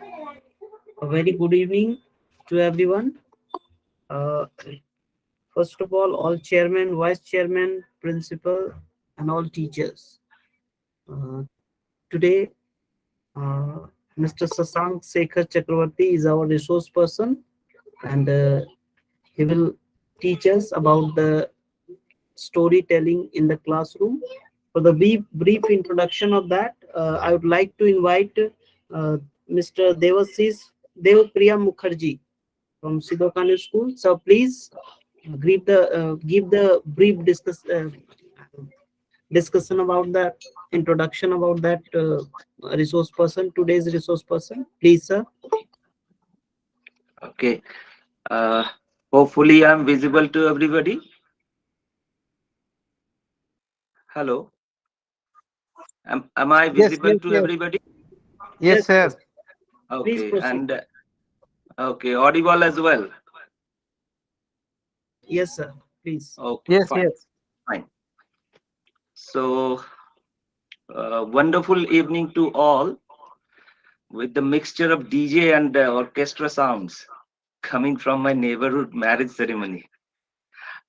A very good evening to everyone. Uh, First of all chairman, vice chairman, principal, and all teachers. Uh, Today, Mr. Sasank Shekhar Chakravarty is our resource person, and he will teach us about the storytelling in the classroom. For the brief introduction of that, I would like to invite Mr. Devapriya Mukherjee from SIDO KANHU School. So please give the brief discussion about that, introduction about that resource person, today's resource person. Please, sir. Okay. Uh, Hopefully, I'm visible to everybody. Hello. Am I Yes, visible yes, to yes. everybody? Yes, Yes, sir. yes. Please Okay. proceed. And okay, audible as well. Yes, sir. Please. Okay, Yes, fine, yes. fine. So, wonderful evening to all with the mixture of DJ and orchestra sounds coming from my neighborhood marriage ceremony.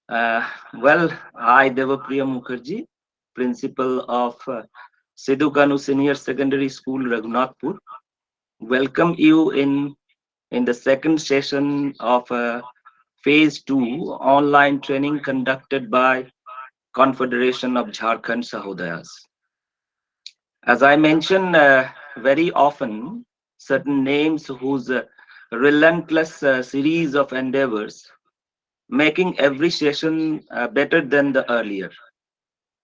Well, I, Devapriya Mukherjee, principal of Sidhu Kanu Senior Secondary School, Raghunathpur, welcome you in the second session of phase 2 online training conducted by Confederation of Jharkhand Sahodayas. As I mention very often, certain names whose relentless series of endeavors making every session better than the earlier.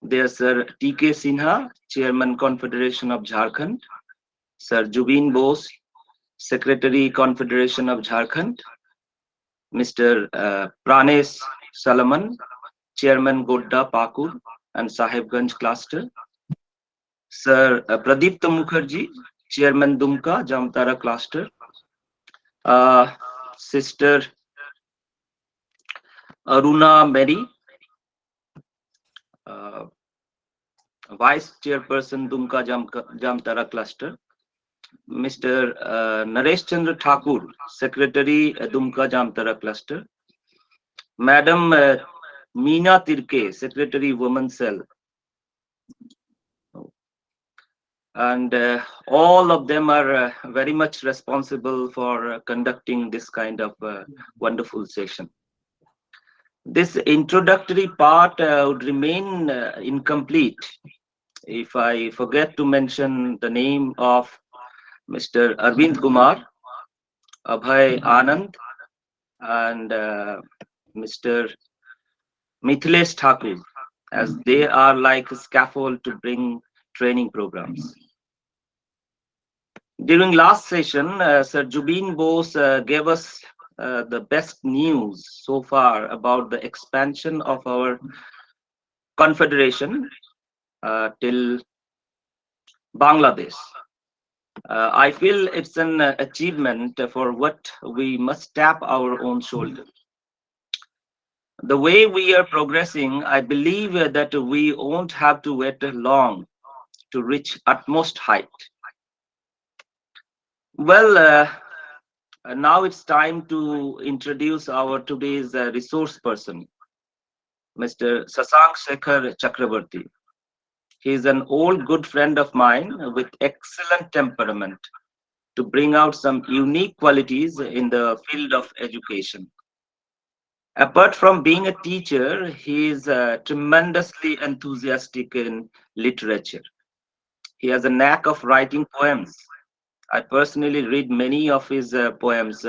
There's Sir T.K. Sinha, Chairman Confederation of Jharkhand, Sir Jubin Bose, Secretary Confederation of Jharkhand, Mr. Pranesh Salaman, Chairman Godda Pakur and Sahibganj Cluster, Sir Pradipta Mukherjee, Chairman DUMKA, JAMTARA Cluster, uh, Sister Aruna Mary, uh, Vice Chairperson DUMKA JAMTARA Cluster, Mr. Naresh Chandra Thakur, Secretary DUMKA JAMTARA Cluster, Madam Meena Tirke, Secretary Women Cell, and all of them are very much responsible for conducting this kind of wonderful session. This introductory part would remain incomplete if I forget to mention the name of Mr. Arvind Kumar, Abhay Anand, and Mr. Mithilesh Thakur, as they are like a scaffold to bring training programs. During last session, Sir Jubin Bose gave us the best news so far about the expansion of our confederation till Bangladesh. I feel it's an achievement for what we must tap our own shoulder. The way we are progressing, I believe that we won't have to wait long to reach utmost height. Well, now it's time to introduce our today's resource person, Mr. Sasank Shekhar Chakraverty. He is an old good friend of mine with excellent temperament to bring out some unique qualities in the field of education. Apart from being a teacher, he is tremendously enthusiastic in literature. He has a knack of writing poems. I personally read many of his poems,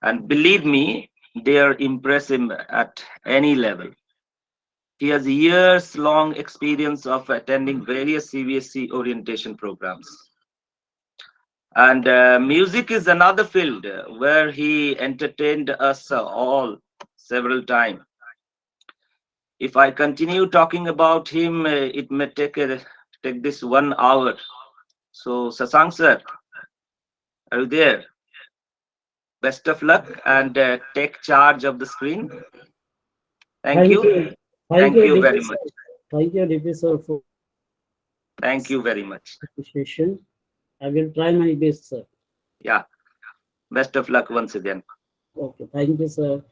and believe me, they are impressive at any level. He has years long experience of attending various CBSE orientation programs. And music is another field where he entertained us all several times. If I continue talking about him, it may take this 1 hour. So, Sasank sir, are you there? Best of luck and take charge of the screen. Thank Thank you. you. Thank Thank you, you DP very sir. much. Thank you, DP sir, for Thank you very much. appreciation. I will try my best, sir. Yeah, best of luck once again. Okay, thank you, sir.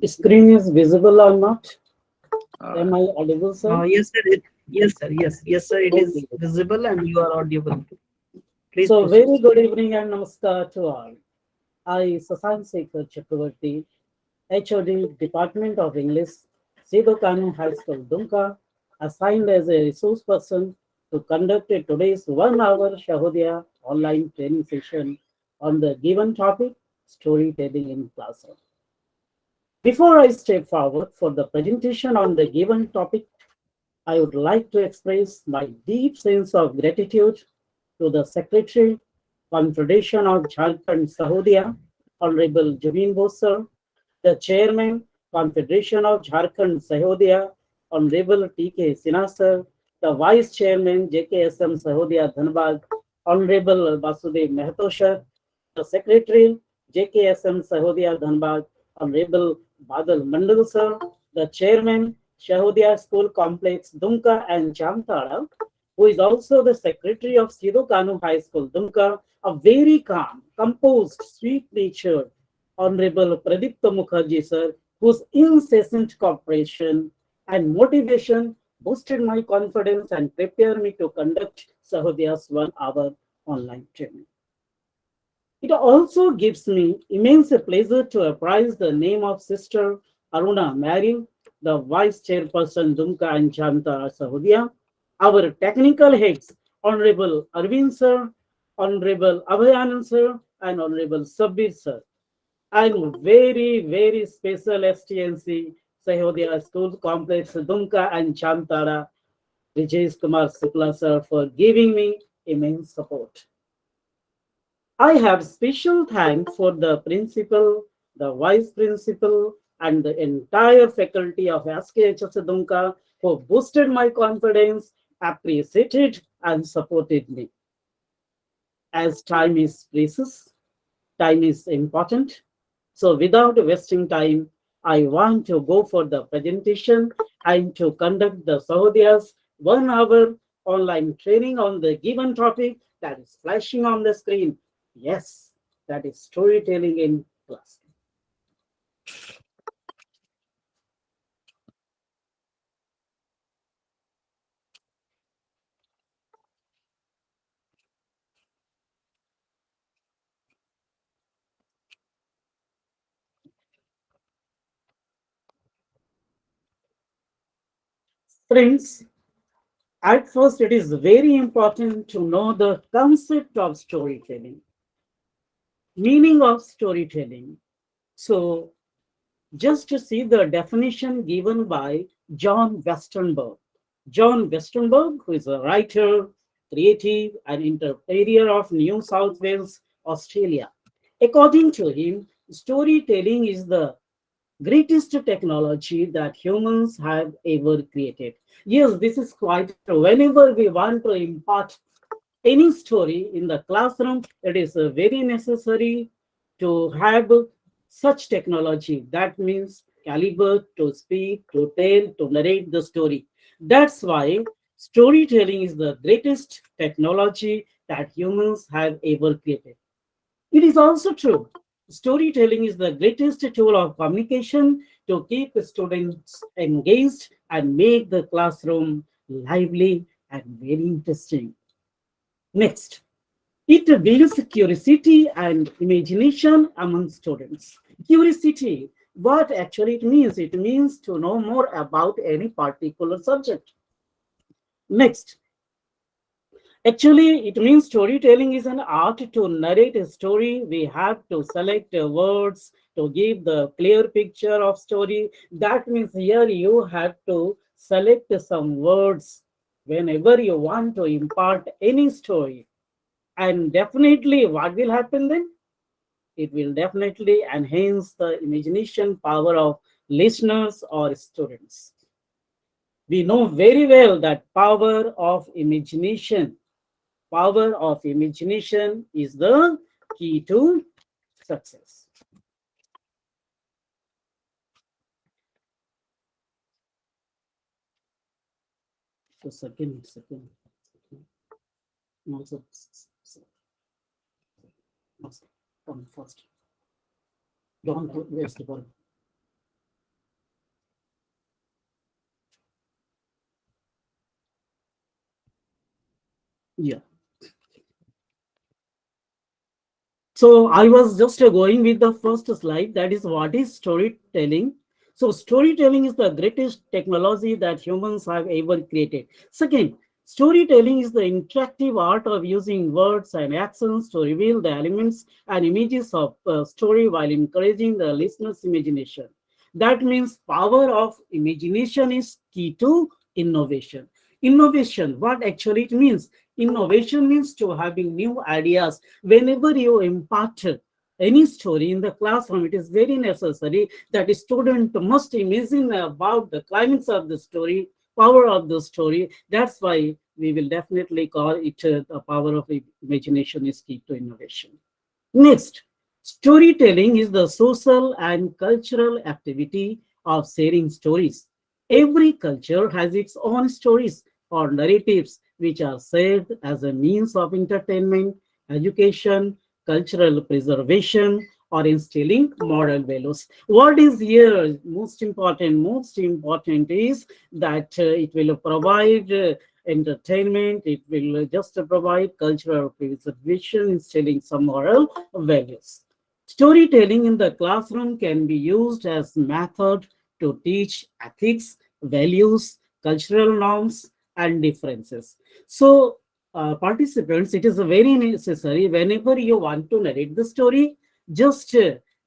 Screen is visible or not? Uh, Am I audible, sir? yes, sir. Yes, sir. Yes, yes, sir. It is Okay. visible and you are audible. Please So, proceed. very good evening and namaskar to all. I, SHASHANK Chakravarty, HOD, Department of English, SIDO KANHU High School, DUMKA, assigned as a resource person to conduct today's 1 hour Sahodaya online training session on the given topic, storytelling in classroom. Before I step forward for the presentation on the given topic, I would like to express my deep sense of gratitude to the Secretary, Confederation of Jharkhand Sahodaya, Honorable Javeen Bose, sir, the Chairman, Confederation of Jharkhand Sahodaya, Honorable T.K. Sinha, sir, the Vice Chairman, JKSM Sahodaya Dhanbad, Honorable Basudev Mehato, sir, the Secretary, JKSM Sahodaya Dhanbad, Honorable Badal Mandal, sir, the Chairman, Sahodaya School Complex, Dumka and Jamtara, who is also the Secretary of SIDO KANHU High School, Dumka, a very calm, composed, sweet-natured, Honorable Pradipta Mukherjee, sir, whose incessant cooperation and motivation boosted my confidence and prepared me to conduct Sahodaya's 1 hour online training. It also gives me immense pleasure to apprise the name of Sister Aruna Marin, the Vice Chairperson Dumka and Jamtara Sahodaya, our technical heads, Honorable Arvind Sir, Honorable Abhayanand Sir, and Honorable Sabbir Sir, and very, very special STNC Sahodaya School Complex Dumka and Jamtara, Vijay Kumar Sukla Sir, for giving me immense support. I have special thanks for the principal, the vice principal, and the entire faculty of SKHS Dumka who boosted my confidence, appreciated, and supported me. As time is precious, time is important. So without wasting time, I want to go for the presentation and to conduct the Sahodayas 1 hour online training on the given topic that is flashing on the screen. Yes, that is storytelling in class. Friends, at first it is very important to know the concept of storytelling, meaning of storytelling. So just to see the definition given by John Westenberg. John Westenberg, who is a writer, creative, and interpreter of New South Wales, Australia. According to him, storytelling is the greatest technology that humans have ever created. Yes, this is quite true. Whenever we want to impart any story in the classroom, it is very necessary to have such technology. That means caliber to speak, to tell, to narrate the story. That's why storytelling is the greatest technology that humans have ever created. It is also true. Storytelling is the greatest tool of communication to keep students engaged and make the classroom lively and very interesting. Next, it builds curiosity and imagination among students. Curiosity, what actually it means? It means to know more about any particular subject. Next, actually, it means storytelling is an art to narrate a story. We have to select words to give the clear picture of story. That means here you have to select some words whenever you want to impart any story. And definitely, what will happen then? It will definitely enhance the imagination power of listeners or students. We know very well that power of imagination is the key to success. So second, no, no, come first. Don't waste the ball. Yeah. So I was just going with the first slide. That is what is storytelling. So storytelling is the greatest technology that humans have ever created. Second, storytelling is the interactive art of using words and actions to reveal the elements and images of a story while encouraging the listener's imagination. That means power of imagination is key to innovation. Innovation, what actually it means? Innovation means to having new ideas. Whenever you impart any story in the classroom, it is very necessary that a student must imagine about the climax of the story, power of the story. That's why we will definitely call it the power of imagination is key to innovation. Next, storytelling is the social and cultural activity of sharing stories. Every culture has its own stories or narratives which are shared as a means of entertainment, education, cultural preservation, or instilling moral values. What is here most important? Most important is that it will provide entertainment, it will just provide cultural preservation, instilling some moral values. Storytelling in the classroom can be used as method to teach ethics, values, cultural norms, and differences. So, participants, it is very necessary whenever you want to narrate the story, just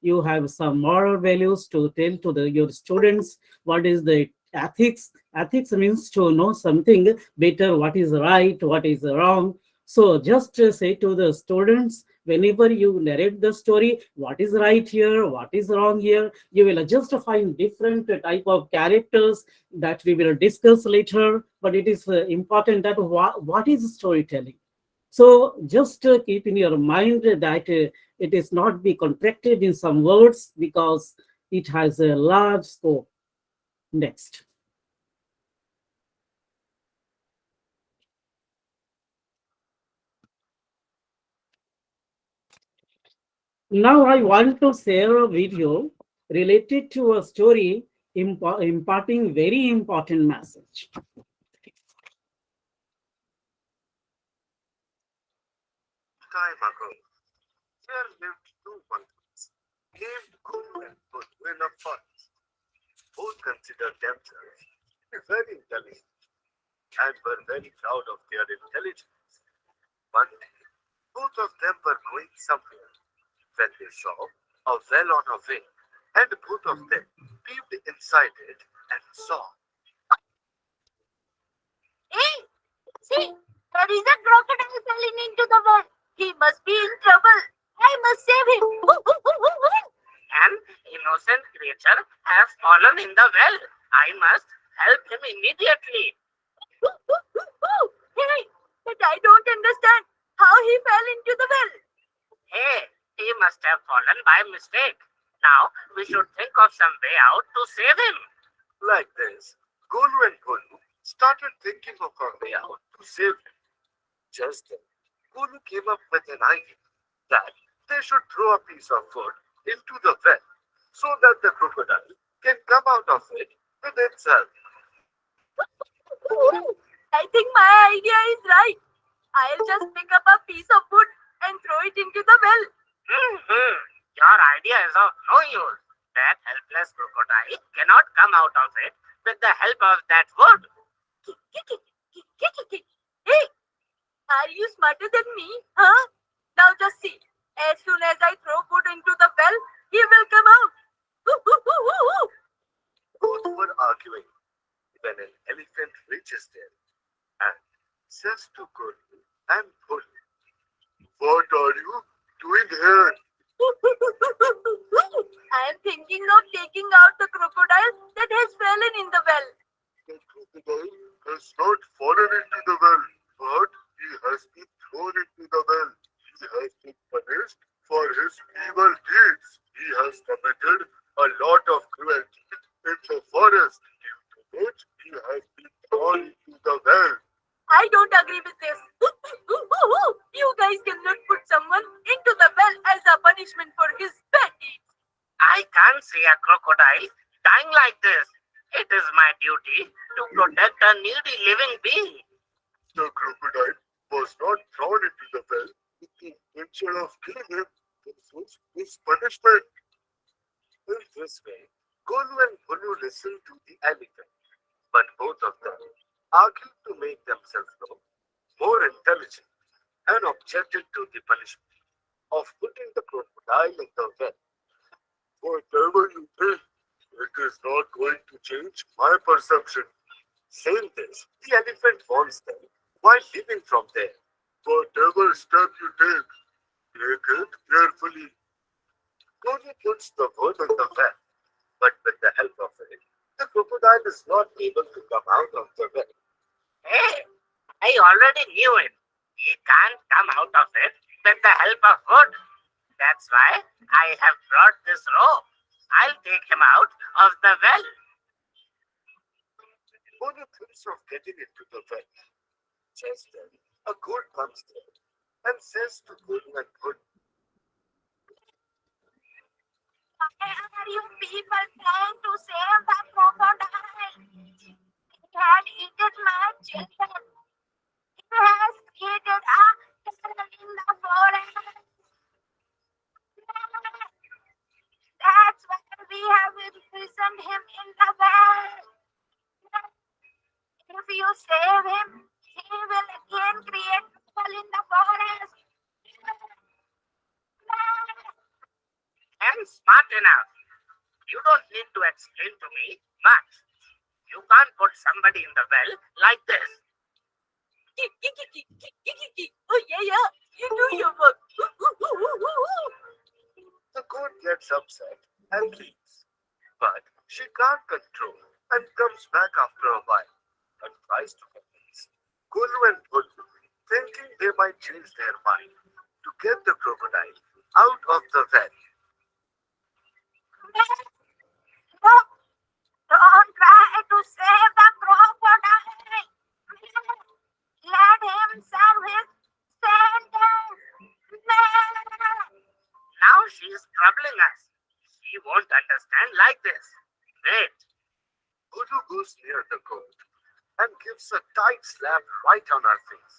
you have some moral values to tell to your students. What is the ethics? Ethics means to know something better, what is right, what is wrong. So just say to the students, whenever you narrate the story, what is right here, what is wrong here, you will just find different type of characters that we will discuss later. But it is important that what is storytelling. So just keep in your mind that it is not be contracted in some words because it has a large scope. Next. Now I want to share a video related to a story imparting very important message. Time ago, there lived two monkeys named Guru and Buddhu in a forest. Both considered themselves to be very intelligent and were very proud of their intelligence. One day, both of them were going somewhere when they saw a well on a way, and both of them peeped inside it and saw. Hey, see, there is a crocodile falling into the well. He must be in trouble. I must save him. An innocent creature has fallen in the well. I must help him immediately. Hey, but I don't understand how he fell into the well. Hey, he must have fallen by mistake. Now we should think of some way out to save him. Like this, Golu and Golu started thinking of a way out to save him. Just then, Golu came up with an idea that they should throw a piece of wood into the well so that the crocodile can come out of it with itself. I think my idea is right. I'll just pick up a piece of wood and throw it into the well. Your idea is of no use. That helpless crocodile cannot come out of it with the help of that wood. Hey, are you smarter than me? Huh? Now just see. As soon as I throw wood into the well, he will come out. Both were arguing when an elephant reaches there and says to Guru and Golu, thinking of taking out the crocodile that has fallen in the well. The crocodile has not fallen into the well, but he has been thrown into the well. He has been punished for his evil deeds. He has committed a lot of cruelty in the forest, due to which he has been thrown into the well. I don't agree with this. You guys cannot put someone into the well as a punishment for his bad deeds. I can't see a crocodile dying like this. It is my duty to protect a needy living being. The crocodile was not thrown into the well with the intention of killing him. This was his punishment. In this way, KANHU and BHUNU listened to the elephant, but both of them argued to make themselves look more intelligent and objected to the punishment of putting the crocodile in the well. Whatever you think, it is not going to change my perception. Saying this, the elephant warns them while leaving from there. Whatever step you take it carefully. KANHU puts the wood in the well, but with the help of it, the crocodile is not able to come out of the well. Hey, I already knew it. He can't come out of it with the help of wood. That's why I have brought this rope. I'll take him out of the well. KANHU thinks of getting into the well. Just then, a goat comes there and says to KANHU and BHUNU, Why are you people trying to save the crocodile? It had eaten my children. It has created a terror in the forest. That's why we have imprisoned him in the well. If you save him, he will again create trouble in the forest. I'm smart enough. You don't need to explain to me much. You can't put somebody in the well like this. Oh yeah, you do your work. the goat gets upset and leaves. But she can't control and comes back after a while and tries to convince KANHU and BHUNU, thinking they might change their mind to get the crocodile out of the well. No, don't try to save the crocodile. Let him serve his sentence. Now she's troubling us. She won't understand like this. Wait. KANHU goes near the goat and gives a tight slap right on her face.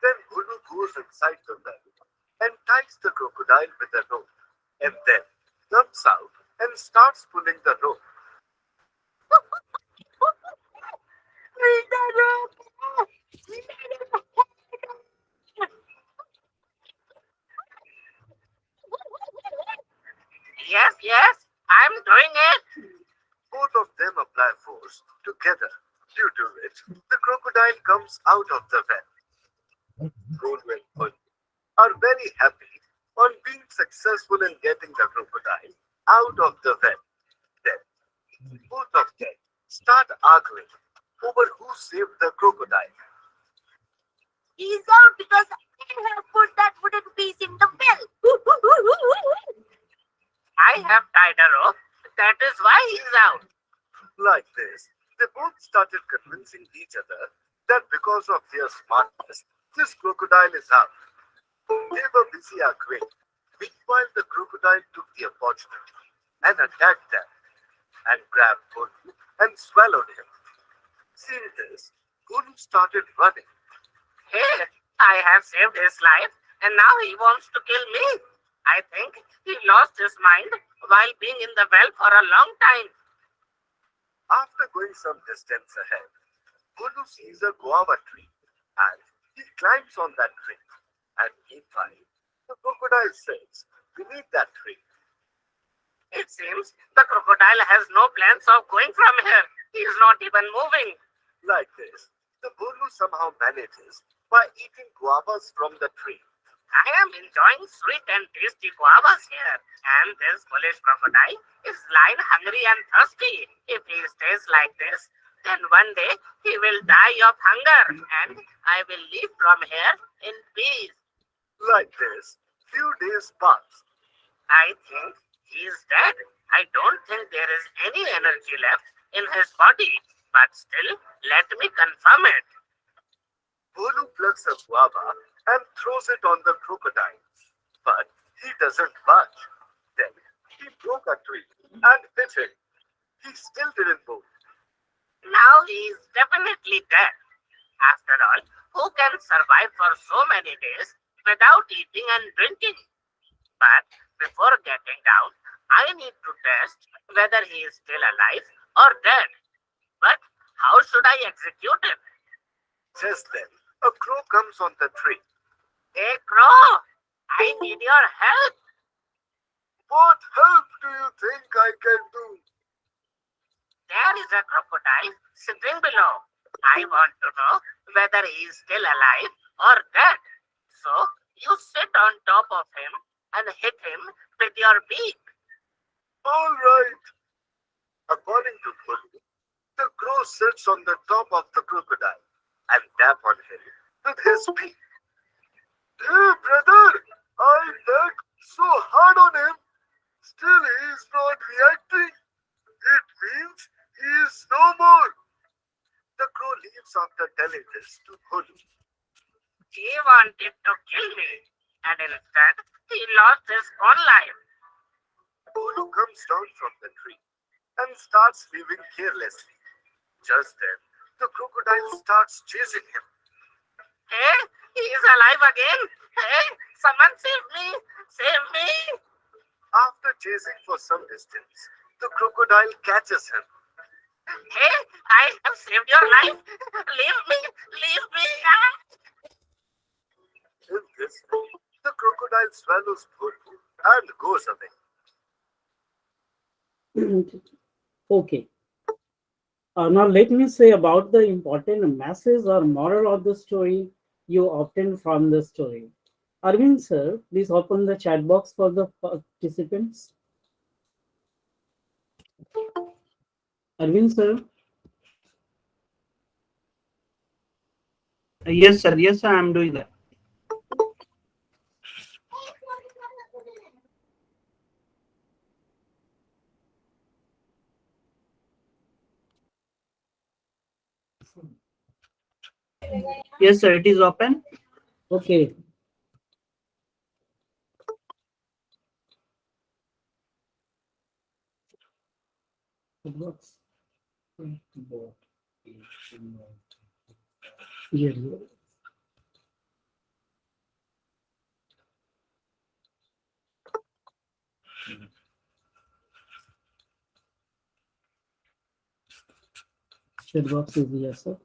Then BHUNU goes inside the well and ties the crocodile with a rope, and then jumps out and starts pulling the rope. Yes, I'm doing it. Both of them apply force together, due to which the crocodile comes out of the well. KANHU and BHUNU are very happy on being successful in getting the crocodile out of the well. Then both of them start arguing over who saved the crocodile. He's out because I have put that wooden piece in the well. I have tied a rope. That is why he's out. Like this, they both started convincing each other that because of their smartness, this crocodile is out. They were busy arguing. Meanwhile, the crocodile took the opportunity and attacked them and grabbed KANHU and swallowed him. Seeing this, KANHU started running. Hey, I have saved his life and now he wants to kill me. I think he lost his mind while being in the well for a long time. After going some distance ahead, KANHU sees a guava tree and he climbs on that tree. And meanwhile, the crocodile sits beneath that tree. If It seems the crocodile has no plans of going from here. He is not even moving. Like this, the Bolu somehow manages by eating guavas from the tree. I am enjoying sweet and tasty guavas here, and this foolish crocodile is lying hungry and thirsty. If he stays like this, then one day he will die of hunger, and I will leave from here in peace. Like this, few days pass. I think he is dead. I don't think there is any energy left in his body, but still, let me confirm it. Bolu plucks a guava and throws it on the crocodile. But he doesn't budge. Then he broke a tree and hit him. He still didn't move. Now he is definitely dead. After all, who can survive for so many days without eating and drinking? But before getting down, I need to test whether he is still alive or dead. But how should I execute him? Just then, a crow comes on the tree. Hey, Crow, I need your help. What help do you think I can do? There is a crocodile sitting below. I want to know whether he is still alive or dead. So you sit on top of him and hit him with your beak. All right. According to Bolu, the crow sits on the top of the crocodile and tap on him with his beak. Hey, brother, I pecked so hard on him. Still, he is not reacting. It means he is no more. The crow leaves after telling this to Bolu. He wanted to kill me, and instead he lost his own life. Bolu comes down from the tree and starts leaving carelessly. Just then, the crocodile starts chasing him. Hey, he is alive again. Hey, someone save me. Save me. After chasing for some distance, the crocodile catches him. Hey, I have saved your life. Leave me. Leave me. Ah! In this way, the crocodile swallows Bolu and goes away. Okay. Now let me say about the important message or moral of the story you obtained from the story. Arvind sir, please open the chat box for the participants. Arvind sir. Yes, sir. Yes, sir. I'm doing that. Yes, sir. It is open. Okay. It works. Here. Chat box is yes, sir.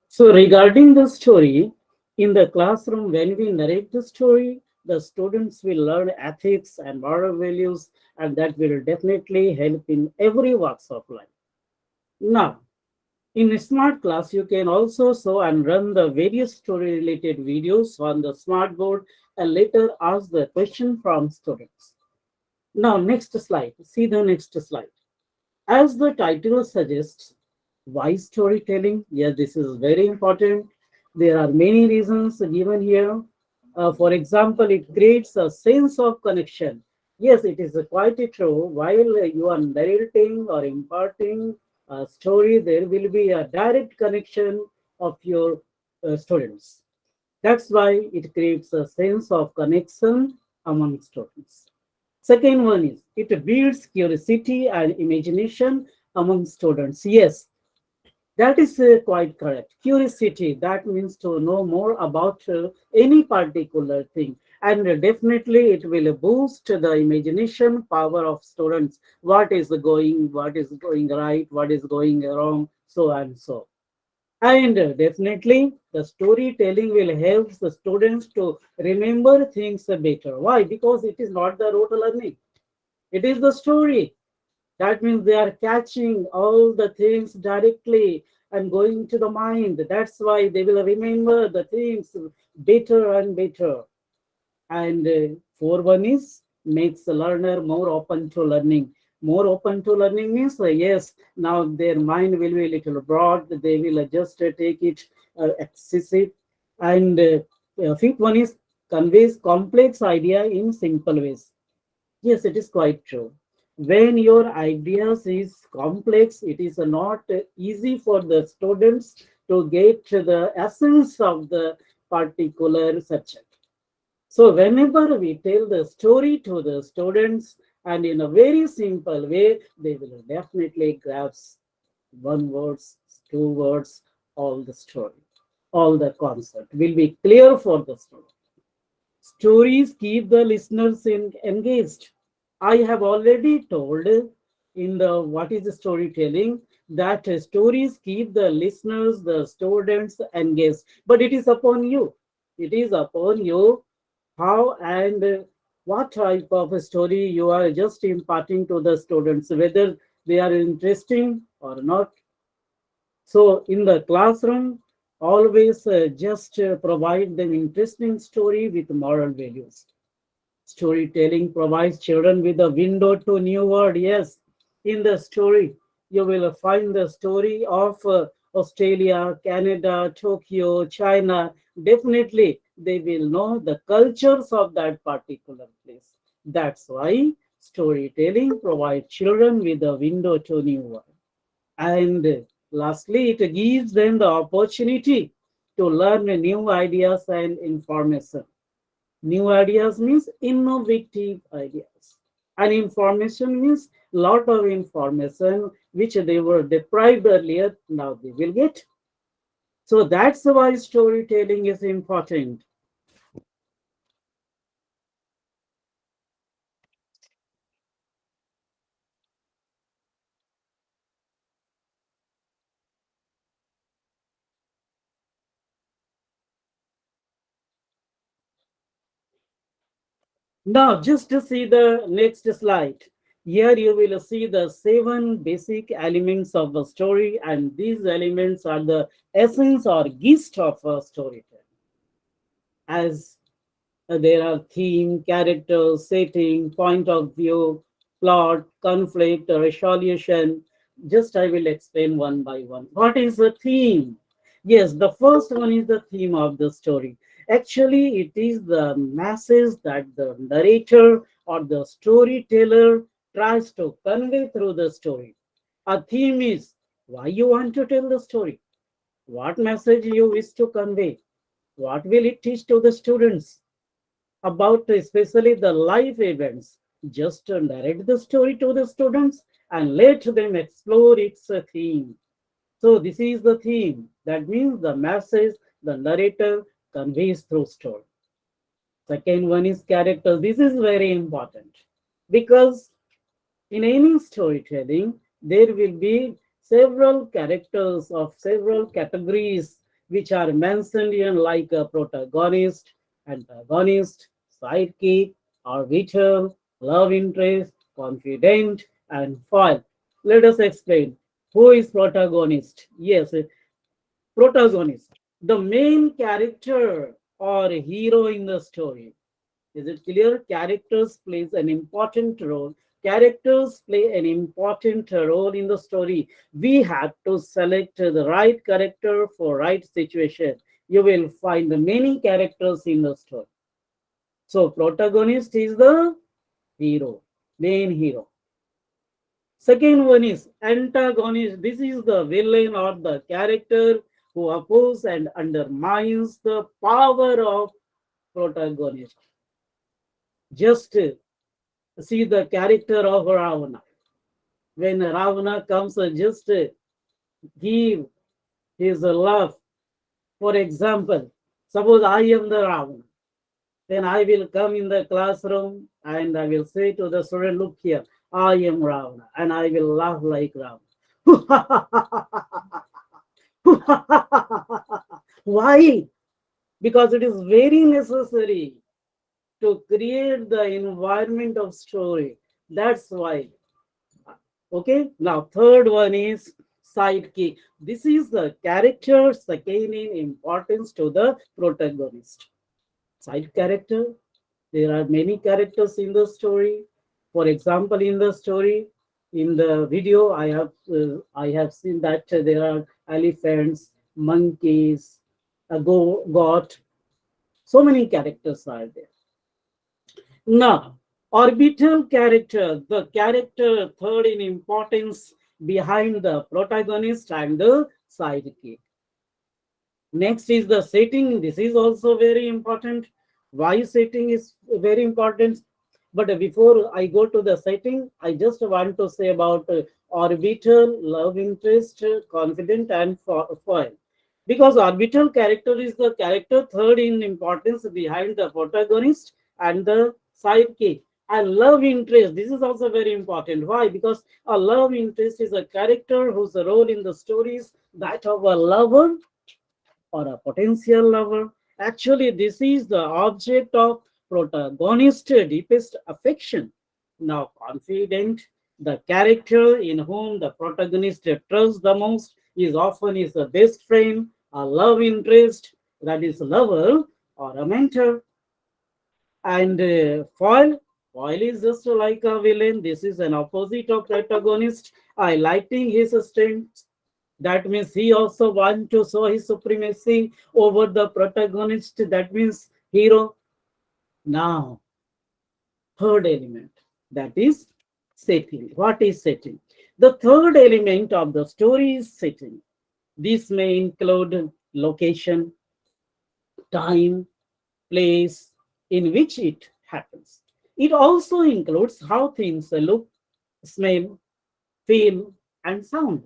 So regarding the story, in the classroom, when we narrate the story, the students will learn ethics and moral values, and that will definitely help in every walks of life. Now, in a smart class, you can also show and run the various story-related videos on the smart board and later ask the question from students. Now, next slide. See the next slide. As the title suggests, why storytelling? Yes, this is very important. There are many reasons given here. For example, it creates a sense of connection. Yes, it is quite true. While you are narrating or imparting a story, there will be a direct connection of your students. That's why it creates a sense of connection among students. Second one is it builds curiosity and imagination among students. Yes, that is quite correct. Curiosity, that means to know more about any particular thing. And definitely it will boost the imagination power of students. What is going right, what is going wrong, so and so. And definitely the storytelling will help the students to remember things better. Why? Because it is not the rote learning. It is the story. That means they are catching all the things directly and going to the mind. That's why they will remember the things better and better. And four one is makes the learner more open to learning. More open to learning means yes, now their mind will be a little broad. They will just take it excessive. And fifth one is conveys complex idea in simple ways. Yes, it is quite true. When your ideas is complex, it is not easy for the students to get to the essence of the particular subject. So whenever we tell the story to the students and in a very simple way, they will definitely grasp one words, two words, all the story, all the concept will be clear for the student. Stories keep the listeners engaged. I have already told in the what is storytelling that stories keep the listeners, the students engaged. But it is upon you. It is upon you how and what type of a story you are just imparting to the students, whether they are interesting or not. So in the classroom, always just provide them interesting story with moral values. Storytelling provides children with a window to new world. Yes, in the story, you will find the story of Australia, Canada, Tokyo, China. Definitely, they will know the cultures of that particular place. That's why storytelling provides children with a window to new world. And lastly, it gives them the opportunity to learn new ideas and information. New ideas means innovative ideas. And information means lot of information which they were deprived earlier, now they will get. So that's why storytelling is important. Now, just to see the next slide. Here you will see the seven basic elements of a story, and these elements are the essence or gist of a storytelling. As there are theme, character, setting, point of view, plot, conflict, resolution. Just I will explain one by one. What is the theme? Yes, the first one is the theme of the story. Actually, it is the message that the narrator or the storyteller tries to convey through the story. A theme is why you want to tell the story, what message you wish to convey, what will it teach to the students, about especially the life events. Just narrate the story to the students and let them explore its theme. So this is the theme. That means the message the narrator conveys through story. Second one is characters. This is very important because in any storytelling, there will be several characters of several categories which are mentioned in like a protagonist, antagonist, sidekick, arbiter, love interest, confidant, and foil. Let us explain. Who is protagonist? Yes, protagonist. The main character or hero in the story. Is it clear? Characters plays an important role. Characters play an important role in the story. We have to select the right character for right situation. You will find the many characters in the story. So protagonist is the hero, main hero. Second one is antagonist. This is the villain or the character who opposes and undermines the power of protagonist. Just see the character of Ravana. When Ravana comes, just give his love. For example, suppose I am the Ravana. Then I will come in the classroom and I will say to the student, look here, I am Ravana, and I will laugh like Ravana. Why? Because it is very necessary to create the environment of story. That's why. Okay, now third one is sidekick. This is the character second in importance to the protagonist. Side character. There are many characters in the story. For example, in the story, in the video, I have seen that there are elephants, monkeys, a goat. So many characters are there. Now, orbital character, the character third in importance behind the protagonist and the sidekick. Next is the setting. This is also very important. Why setting is very important? But before I go to the setting, I just want to say about orbital, love interest, confident, and foil. Because orbital character is the character third in importance behind the protagonist and the sidekick. And love interest, this is also very important. Why? Because a love interest is a character whose role in the story is that of a lover or a potential lover. Actually, this is the object of protagonist's deepest affection. Now, confident, the character in whom the protagonist trusts the most is often his best friend, a love interest, that is lover, or a mentor. And foil is just like a villain. This is an opposite of protagonist, highlighting his strengths. That means he also wants to show his supremacy over the protagonist. That means hero. Now, third element, that is setting. What is setting? The third element of the story is setting. This may include location, time, place in which it happens. It also includes how things look, smell, feel, and sound.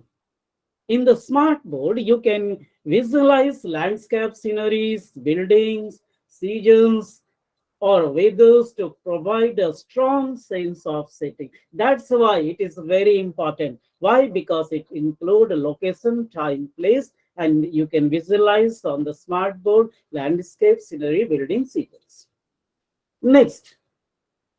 In the smart board, you can visualize landscape sceneries, buildings, seasons, or weathers to provide a strong sense of setting. That's why it is very important. Why? Because it includes location, time, place, and you can visualize on the smart board landscape, scenery, building, seasons. Next,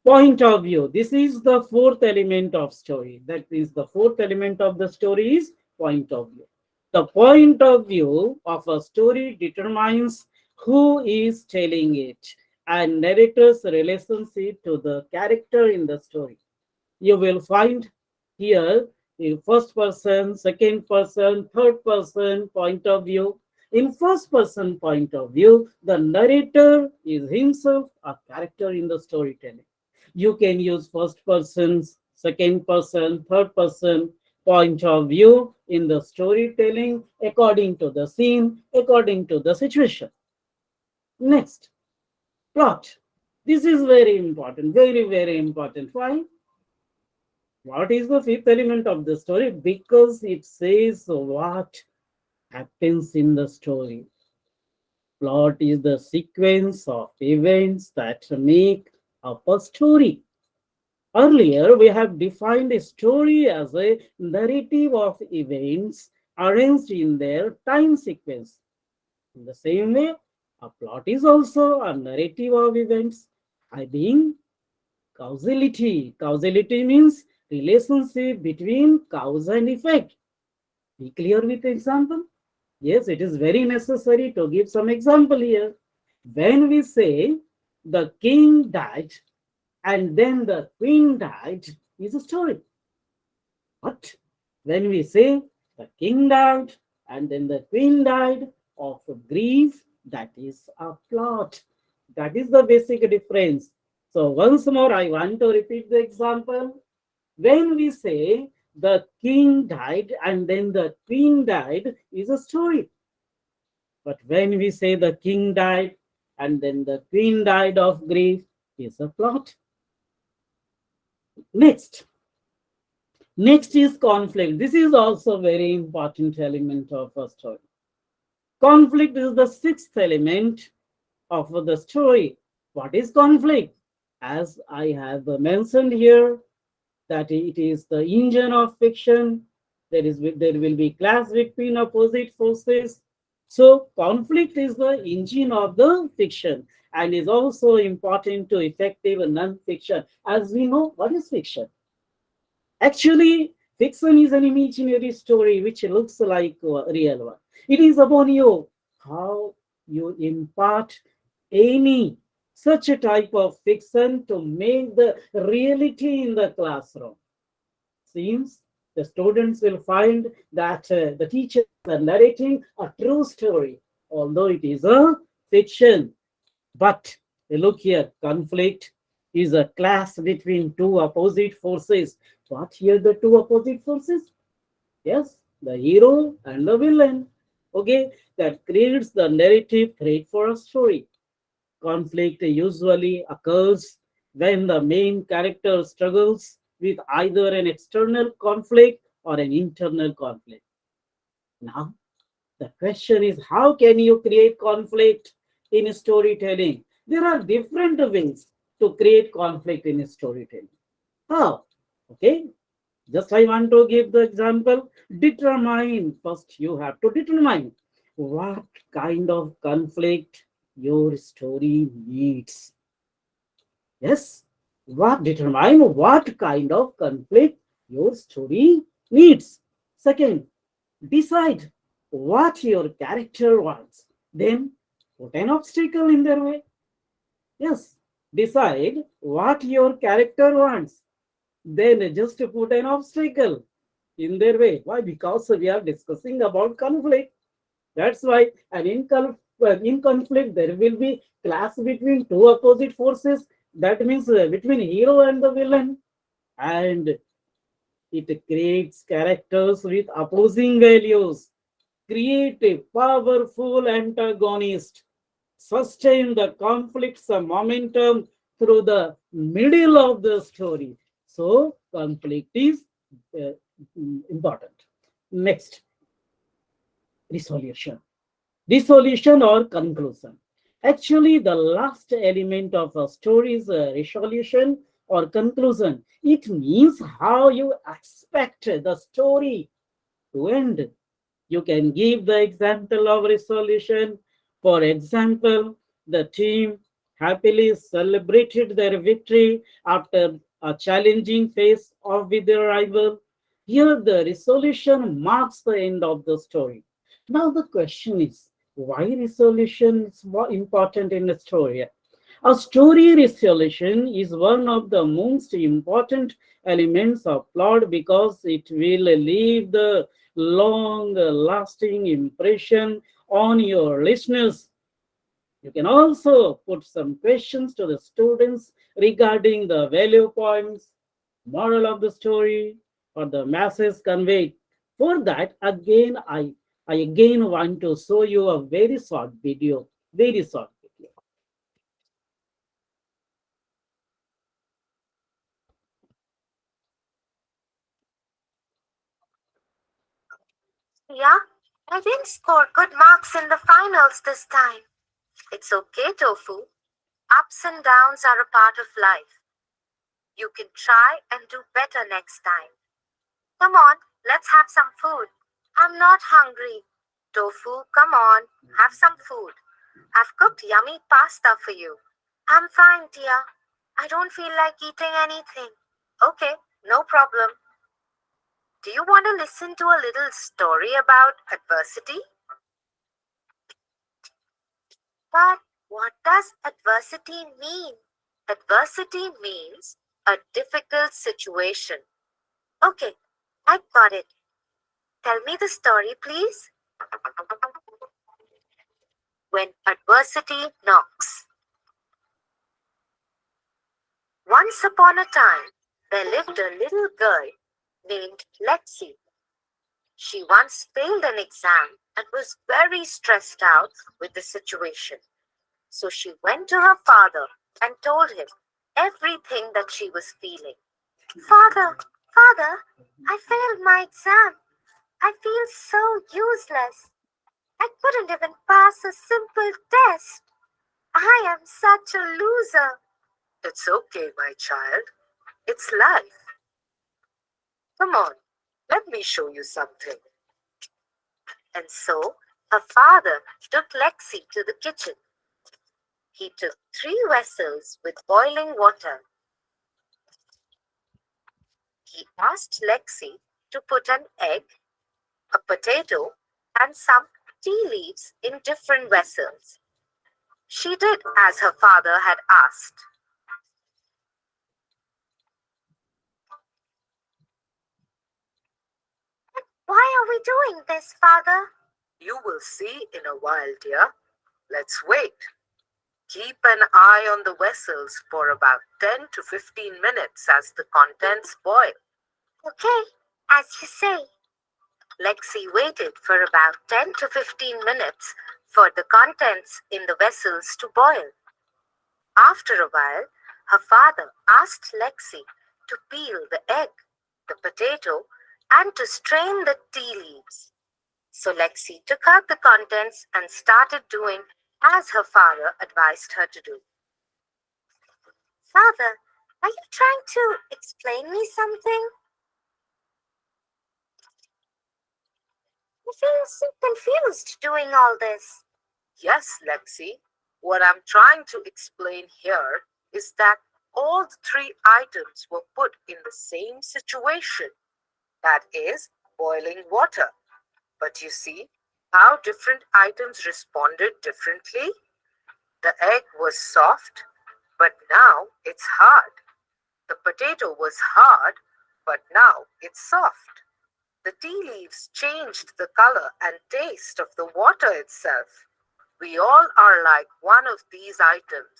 point of view. This is the fourth element of story. That is the fourth element of the story is point of view. The point of view of a story determines who is telling it and narrator's relationship to the character in the story. You will find here in first person, second person, third person point of view. In first person point of view, the narrator is himself a character in the storytelling. You can use first person, second person, third person point of view in the storytelling according to the scene, according to the situation. Next, plot. This is very important, very, very important. Why? What is the fifth element of the story? Because it says what happens in the story. Plot is the sequence of events that make up a story. Earlier, we have defined a story as a narrative of events arranged in their time sequence. In the same way, a plot is also a narrative of events having causality. Causality means relationship between cause and effect. Be clear with example. Yes, it is very necessary to give some example here. When we say the king died and then the queen died is a story. But when we say the king died and then the queen died of grief, that is a plot. That is the basic difference. So once more, I want to repeat the example. When we say the king died and then the queen died is a story. But when we say the king died and then the queen died of grief is a plot. Next. Next is conflict. This is also very important element of a story. Conflict is the sixth element of the story. What is conflict? As I have mentioned here, that it is the engine of fiction. There will be clash between opposite forces. So conflict is the engine of the fiction and is also important to effective non-fiction. As we know, what is fiction? Actually, fiction is an imaginary story which looks like a real one. It is upon you how you impart any such a type of fiction to make the reality in the classroom. Seems the students will find that the teachers are narrating a true story, although it is a fiction. But look here, conflict is a clash between two opposite forces. What here the two opposite forces? Yes, the hero and the villain. Okay, that creates the narrative thread for a story. Conflict usually occurs when the main character struggles with either an external conflict or an internal conflict. Now, the question is how can you create conflict in storytelling? There are different ways to create conflict in storytelling. How? Okay, just I want to give the example. Determine first, you have to determine what kind of conflict your story needs. Yes, what determine what kind of conflict your story needs. Second, decide what your character wants. Then put an obstacle in their way. Yes, decide what your character wants. Then just put an obstacle in their way. Why? Because we are discussing about conflict. That's why, and in conflict, there will be clash between two opposite forces. That means between hero and the villain. And it creates characters with opposing values. Create a powerful antagonist. Sustain the conflict's momentum through the middle of the story. So, conflict is uh, important. Next, resolution. Resolution or conclusion. Actually, the last element of a story is a resolution or conclusion. It means how you expect the story to end. You can give the example of resolution. For example, the team happily celebrated their victory after a challenging phase of with their rival. Here, the resolution marks the end of the story. Now, the question is why resolution is more important in a story? A story resolution is one of the most important elements of plot because it will leave the long lasting impression on your listeners. You can also put some questions to the students regarding the value points, moral of the story, or the message conveyed. For that, I again want to show you a very short video. Very short video. Yeah, I didn't score good marks in the finals this time. It's okay, Tofu. Ups and downs are a part of life. You can try and do better next time. Come on, let's have some food. I'm not hungry. Tofu, come on, have some food. I've cooked yummy pasta for you. I'm fine, Tia. I don't feel like eating anything. Okay, no problem. Do you want to listen to a little story about adversity? But what does adversity mean? Adversity means a difficult situation. Okay, I got it. Tell me the story, please. When adversity knocks. Once upon a time, there lived a little girl named Lexi. She once failed an exam and was very stressed out with the situation. So she went to her father and told him everything that she was feeling. Father, I failed my exam. I feel so useless. I couldn't even pass a simple test. I am such a loser. It's okay, my child. It's life. Come on, let me show you something. And so her father took Lexi to the kitchen. He took 3 vessels with boiling water. He asked Lexi to put an egg, a potato, and some tea leaves in different vessels. She did as her father had asked. Why are we doing this, father? You will see in a while, dear. Let's wait. Keep an eye on the vessels for about 10 to 15 minutes as the contents boil. Okay, as you say. Lexi waited for about 10 to 15 minutes for the contents in the vessels to boil. After a while, her father asked Lexi to peel the egg, the potato, and to strain the tea leaves. So Lexi took out the contents and started doing as her father advised her to do. Father, are you trying to explain me something? I feel so confused doing all this. Yes, Lexi. What I'm trying to explain here is that all the 3 items were put in the same situation, that is, boiling water. But you see how different items responded differently? The egg was soft, but now it's hard. The potato was hard, but now it's soft. The tea leaves changed the color and taste of the water itself. We all are like one of these items.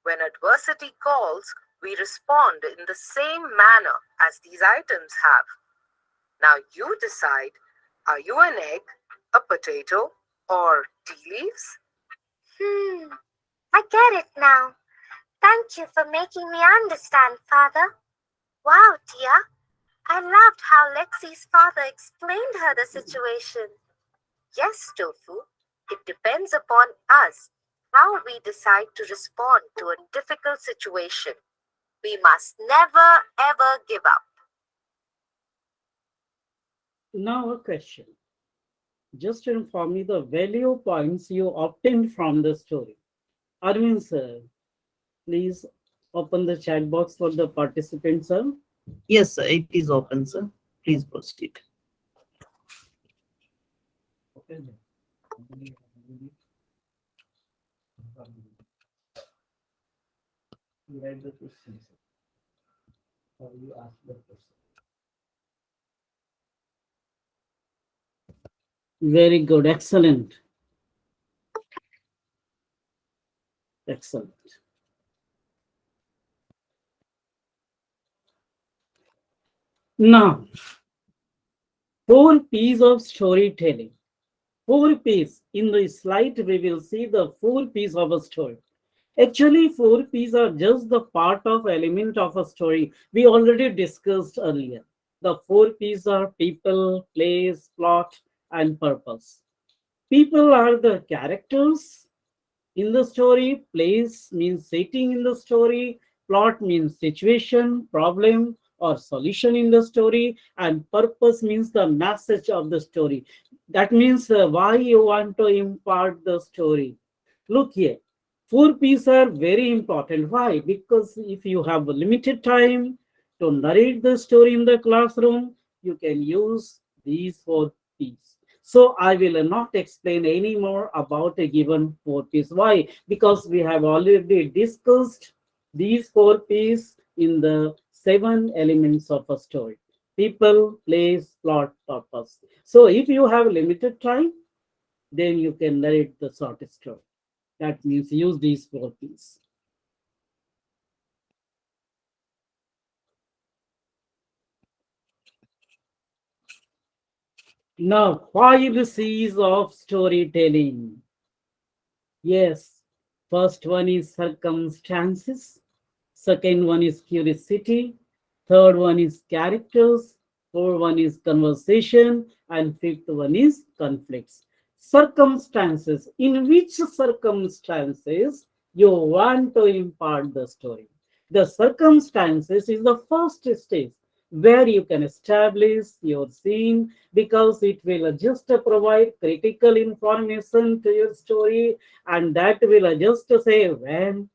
When adversity calls, we respond in the same manner as these items have. Now you decide, are you an egg, a potato, or tea leaves? I get it now. Thank you for making me understand, Father. Wow, dear. I loved how Lexi's father explained her the situation. Yes, Tofu, it depends upon us how we decide to respond to a difficult situation. We must never ever give up. Now a question. Just inform me the value points you obtained from the story. Arvind sir, please open the chat box for the participants, sir. Yes, sir, it is open, sir. Please proceed. Very good. Excellent. Excellent. Now, 4 P's of storytelling. 4 P's. In the slide, we will see the 4 P's of a story. Actually, 4 P's are just the part of element of a story we already discussed earlier. The 4 P's are people, place, plot, and purpose. People are the characters in the story. Place means setting in the story. Plot means situation, problem, or solution in the story. And purpose means the message of the story. That means why you want to impart the story. Look here. 4 P's are very important. Why? Because if you have a limited time to narrate the story in the classroom, you can use these 4 P's. So I will not explain any more about a given 4 P's. Why? Because we have already discussed these 4 P's in the 7 elements of a story: people, place, plot, purpose. So if you have limited time, then you can narrate the short story. That means use these 4 P's. Now, 5 C's of storytelling. Yes, first one is circumstances, second one is curiosity, third one is characters, fourth one is conversation, and fifth one is conflicts. Circumstances. In which circumstances you want to impart the story? The circumstances is the first stage where you can establish your scene because it will just provide critical information to your story, and that will just say when,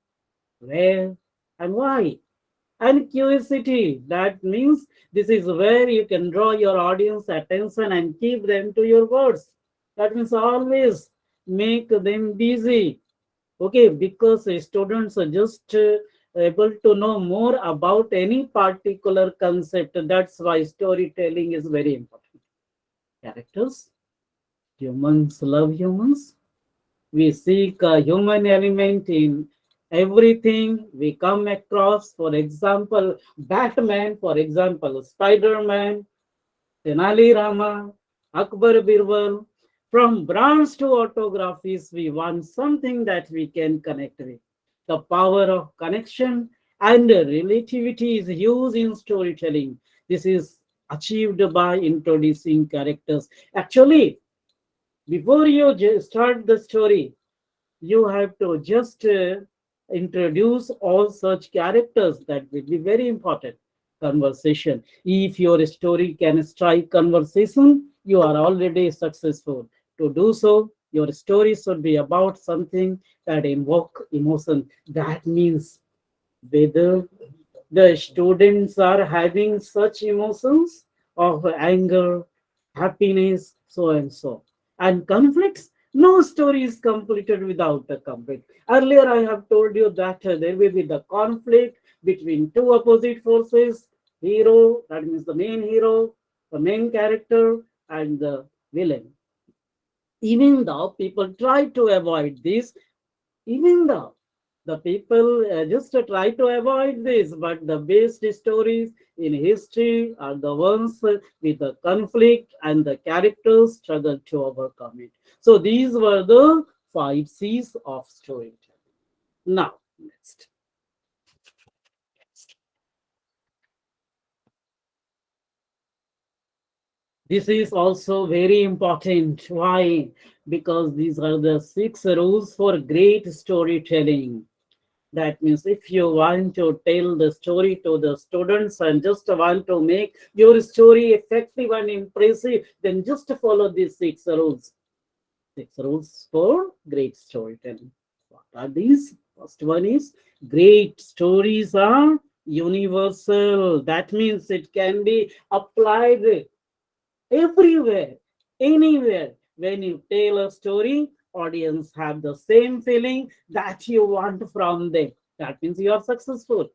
where, and why. And curiosity, that means this is where you can draw your audience attention and keep them to your words. That means always make them busy. Okay, because students are just able to know more about any particular concept. That's why storytelling is very important. Characters. Humans love humans. We seek a human element in everything we come across. For example, Batman, for example, Spider-Man, Tenali Rama, Akbar Birbal. From brands to autographies, we want something that we can connect with. The power of connection and relativity is used in storytelling. This is achieved by introducing characters. Actually, before you start the story, you have to just introduce all such characters. That will be very important. Conversation. If your story can strike conversation, you are already successful. To do so, your story should be about something that invoke emotion. That means whether the students are having such emotions of anger, happiness, so and so. And conflicts, no story is completed without a conflict. Earlier, I have told you that there will be the conflict between two opposite forces, hero, that means the main hero, the main character, and the villain. Even though people try to avoid this, even though the people just try to avoid this, but the best stories in history are the ones with the conflict and the characters struggle to overcome it. So these were the 5 C's of storytelling. Now, next. This is also very important. Why? Because these are the 6 rules for great storytelling. That means if you want to tell the story to the students and just want to make your story effective and impressive, then just follow these 6 rules. 6 rules for great storytelling. What are these? First one is great stories are universal. That means it can be applied everywhere, anywhere. When you tell a story, audience have the same feeling that you want from them. That means you are successful.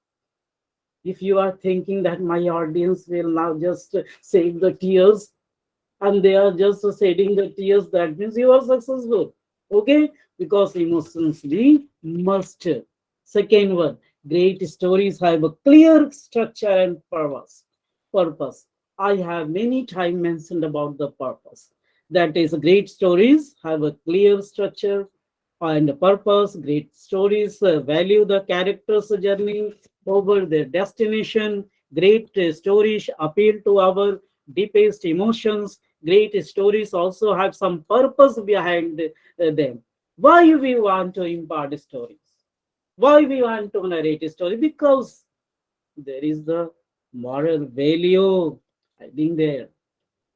If you are thinking that my audience will now just save the tears and they are just shedding the tears, that means you are successful. Okay, because emotions we must. Second one, great stories have a clear structure and purpose. I have many times mentioned about the purpose. That is, great stories have a clear structure and purpose. Great stories value the character's journey over their destination. Great stories appeal to our deepest emotions. Great stories also have some purpose behind them. Why we want to impart stories? Why we want to narrate a story? Because there is the moral value hiding there.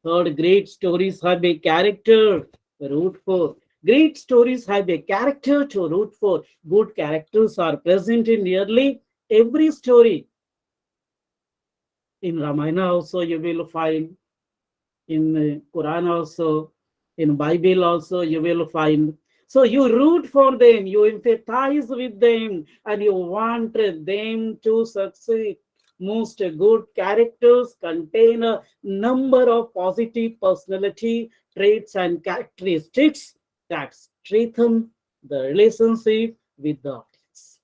Third, great stories have a character to root for. Great stories have a character to root for. Good characters are present in nearly every story. In Ramayana also you will find, in Quran also, in Bible also you will find. So you root for them, you empathize with them, and you want them to succeed. Most good characters contain a number of positive personality traits and characteristics that strengthen the relationship with the audience.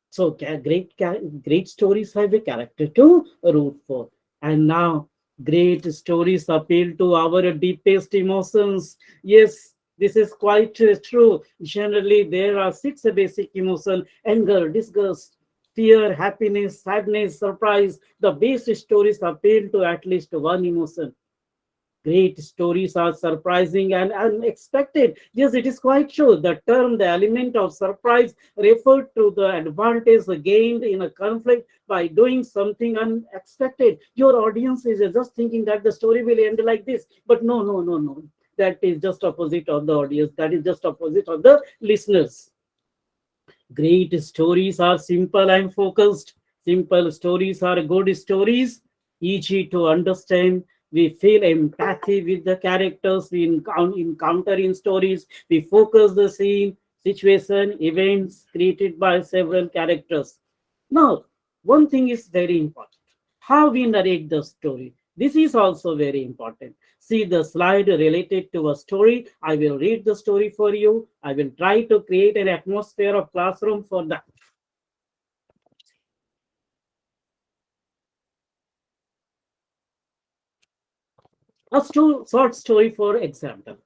So great stories have a character to root for. And now Great stories appeal to our deepest emotions. Yes, this is quite true. Generally, there are six basic emotions: anger, disgust, fear, happiness, sadness, surprise. The best stories appeal to at least one emotion. Great stories are surprising and unexpected. Yes, it is quite true. The term, the element of surprise, referred to the advantage gained in a conflict by doing something unexpected. Your audience is just thinking that the story will end like this, but no, no, no, no. That is just opposite of the audience. That is just opposite of the listeners. Great stories are simple and focused. Simple stories are good stories, easy to understand. We feel empathy with the characters we encounter in stories. We focus the scene, situation, events created by several characters. Now, one thing is very important: how we narrate the story. This is also very important. See the slide related to a story. I will read the story for you. I will try to create an atmosphere of classroom for that. Short story, for example.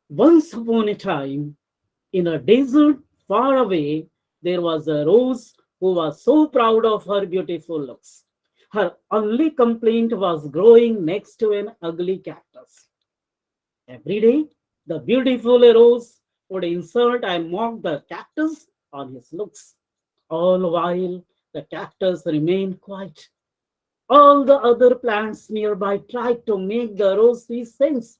Once upon a time, in a desert far away, there was a rose who was so proud of her beautiful looks. Her only complaint was growing next to an ugly cactus. Every day, the beautiful rose would insult and mock the cactus on his looks. All while the cactus remained quiet. All the other plants nearby tried to make the rose see sense,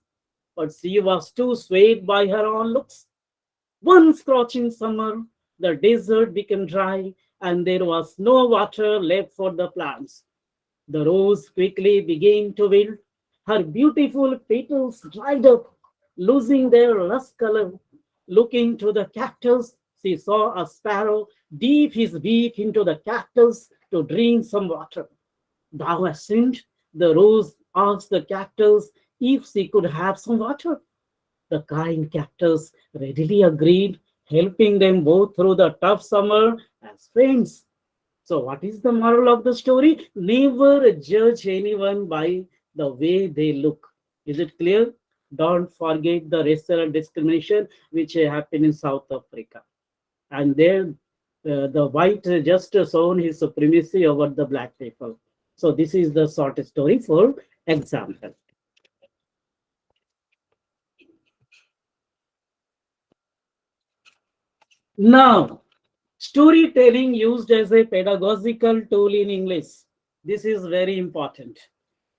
but she was too swayed by her own looks. One scorching summer, the desert became dry and there was no water left for the plants. The rose quickly began to wilt. Her beautiful petals dried up, losing their lush color. Looking to the cactus, she saw a sparrow dip his beak into the cactus to drink some water. Thou hast, the rose asked the cactus if she could have some water. The kind cactus readily agreed, helping them both through the tough summer as friends. So, what is the moral of the story? Never judge anyone by the way they look. Is it clear? Don't forget the racial discrimination which happened in South Africa. And there, the white just shown his supremacy over the black people. So, this is the short story for example. Now, storytelling used as a pedagogical tool in English. This is very important.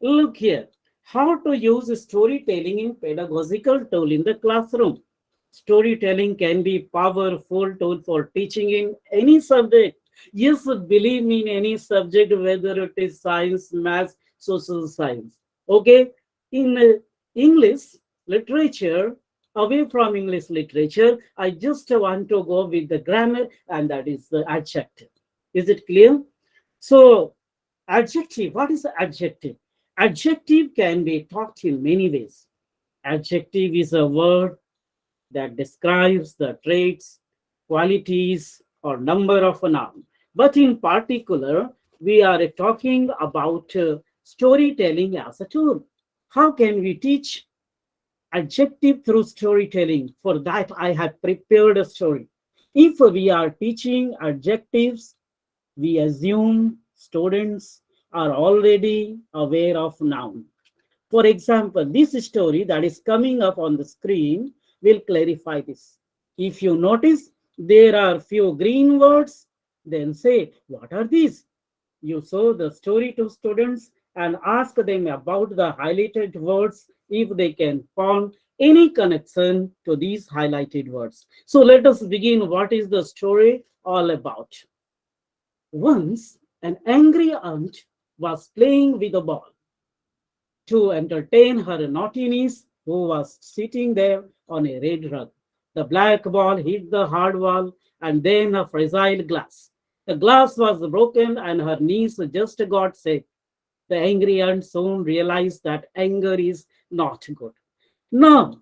Look here. How to use storytelling in pedagogical tool in the classroom. Storytelling can be powerful tool for teaching in any subject. Yes, believe me, in any subject, whether it is science, math, social science. Okay, in English literature, away from English literature, I just want to go with the grammar, and that is the adjective. Is it clear? So, adjective, what is the adjective? Adjective can be taught in many ways. Adjective is a word that describes the traits, qualities, or number of a noun. But in particular, we are talking about storytelling as a tool. How can we teach adjective through storytelling? For that, I have prepared a story. If we are teaching adjectives, we assume students are already aware of noun. For example, this story that is coming up on the screen will clarify this. If you notice, there are few green words, then say, what are these? You show the story to students and ask them about the highlighted words if they can form any connection to these highlighted words. So let us begin. What is the story all about? Once, an angry aunt was playing with a ball. To entertain her naughtiness, who was sitting there on a red rug. The black ball hit the hard wall and then a fragile glass. The glass was broken and her niece just got sick. The angry aunt soon realized that anger is not good. Now,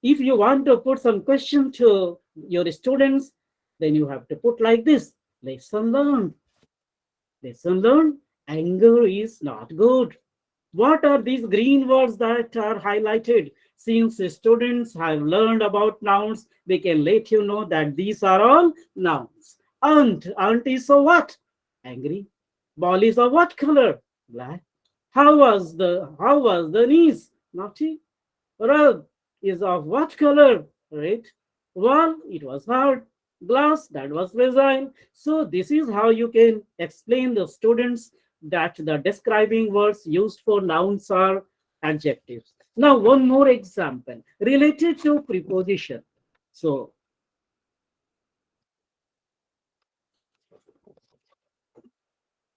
if you want to put some question to your students, then you have to put like this: lesson learned. Lesson learned. Anger is not good. What are these green words that are highlighted? Since students have learned about nouns, they can let you know that these are all nouns. Aunt is of what? Angry. Ball is of what color? Black. How was the niece? Naughty. Rug is of what color? Red. Wall, it was hard. Glass, that was fragile. So this is how you can explain the students that the describing words used for nouns are adjectives. Now one more example related to preposition. So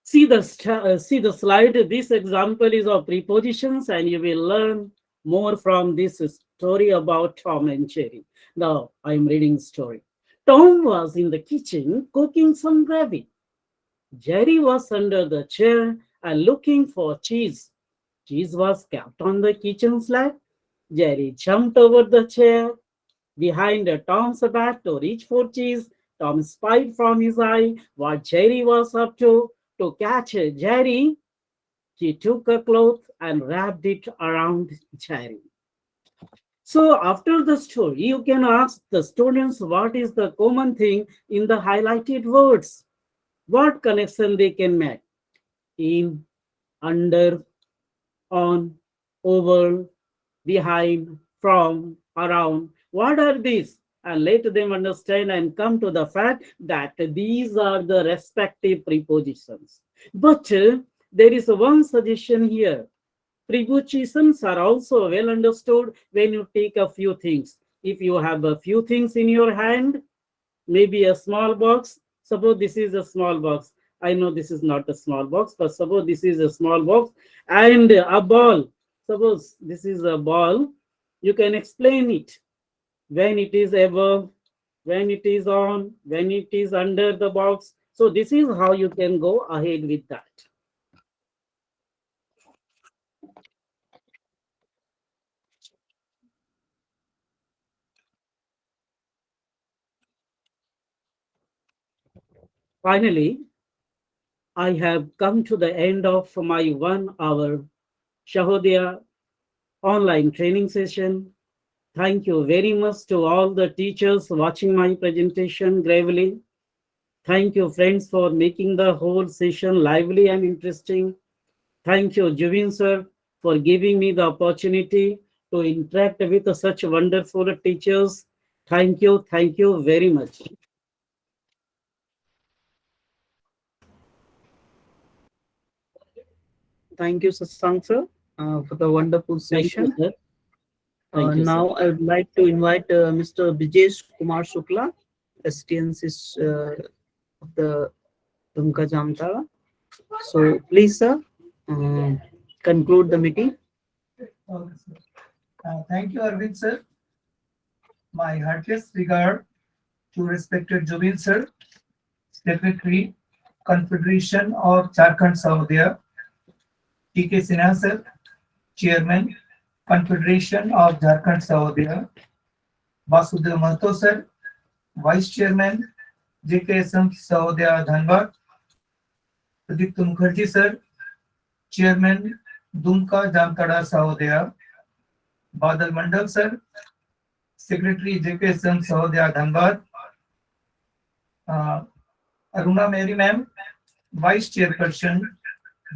see the slide. This example is of prepositions, and you will learn more from this story about Tom and Jerry. Now I am reading story. Tom was in the kitchen cooking some gravy. Jerry was under the chair and looking for cheese. Cheese was kept on the kitchen slab. Jerry jumped over the chair behind Tom's back to reach for cheese. Tom spied from his eye what Jerry was up to. To catch Jerry, he took a cloth and wrapped it around Jerry. So after the story, you can ask the students what is the common thing in the highlighted words. What connection they can make in, under, on, over, behind, from, around. What are these? And let them understand and come to the fact that these are the respective prepositions. But there is one suggestion here. Prepositions are also well understood when you take a few things. If you have a few things in your hand, maybe a small box. Suppose this is a small box. I know this is not a small box, but suppose this is a small box and a ball. Suppose this is a ball. You can explain it when it is above, when it is on, when it is under the box. So this is how you can go ahead with that. Finally, I have come to the end of my 1 hour Shahodaya online training session. Thank you very much to all the teachers watching my presentation gravely. Thank you, friends, for making the whole session lively and interesting. Thank you, Juvin sir, for giving me the opportunity to interact with such wonderful teachers. Thank you very much. Thank you, Sasank sir, for the wonderful Thank you, session. sir. Thank you, sir. Now I would like to invite Mr. Bijesh Kumar Shukla, STNC of the DUMKA JAMTARA. So please, sir, uh, conclude the meeting. Okay, sir. Thank you, Arvind sir. My heartiest regard to respected Jubin sir, Secretary, Confederation of Jharkhand Sahodaya, TK Sinha sir, Chairman, Confederation of Jharkhand Sahodaya, Vasudev Mahato sir, Vice Chairman, JKSM Sahodaya Dhanbad, Pradeep Mukherjee sir, Chairman, DUMKA JAMTARA Sahodaya, Badal Mandal sir, Secretary JKSM Sahodaya Dhanbad, Aruna Mary ma'am, Vice Chairperson,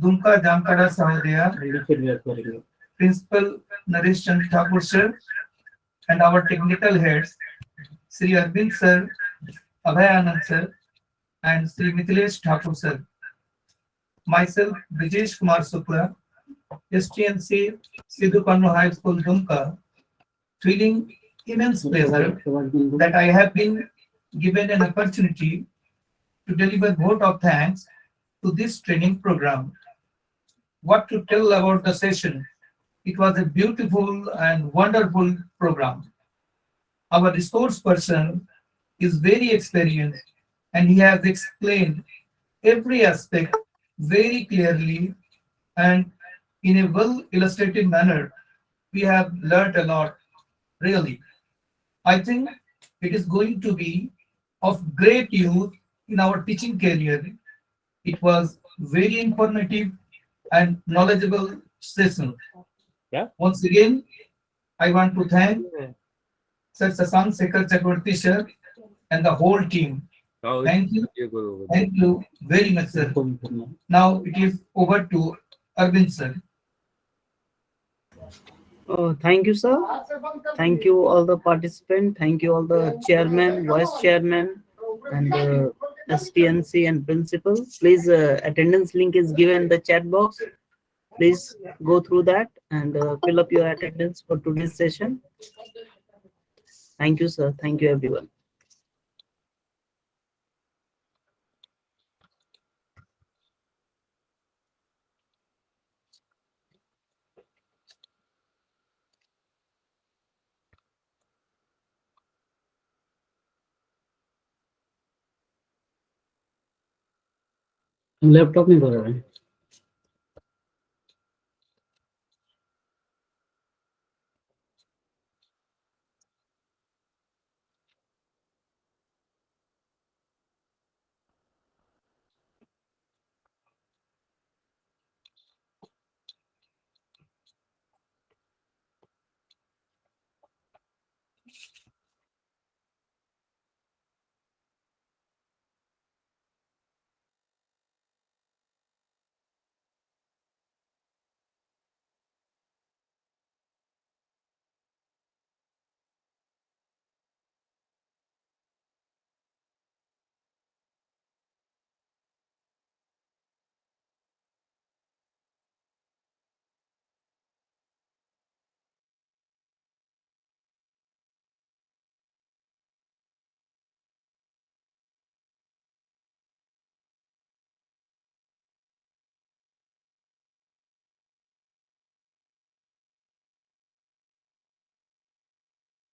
DUMKA JAMTARA Sahodaya, Principal Naresh Chand Thakur sir, and our technical heads, Sri Arvind sir, Abhay Anand sir, and Sri Mithilesh Thakur sir. Myself, Brijesh Kumar Shukla, STNC SIDO KANHU High School DUMKA, feeling immense pleasure that I have been given an opportunity to deliver vote of thanks to this training program. What to tell about the session? It was a beautiful and wonderful program. Our resource person is very experienced and he has explained every aspect very clearly and in a well illustrated manner. We have learned a lot, really. I think it is going to be of great use in our teaching career. It was very informative and knowledgeable session. Yeah. Once again, I want to thank Sir Shashank Shekhar Chakravarty sir and the whole team. Thank you. Thank you very much, sir. Now it is over to Arvind sir. Thank you, sir. Thank you, all the participants. Thank you, all the chairman, vice chairman, and STNC and principal. Please, attendance link is given in the chat box. Please go through that and fill up your attendance for today's session. Thank you, sir. Thank you, everyone. Laptop नहीं कर रहा है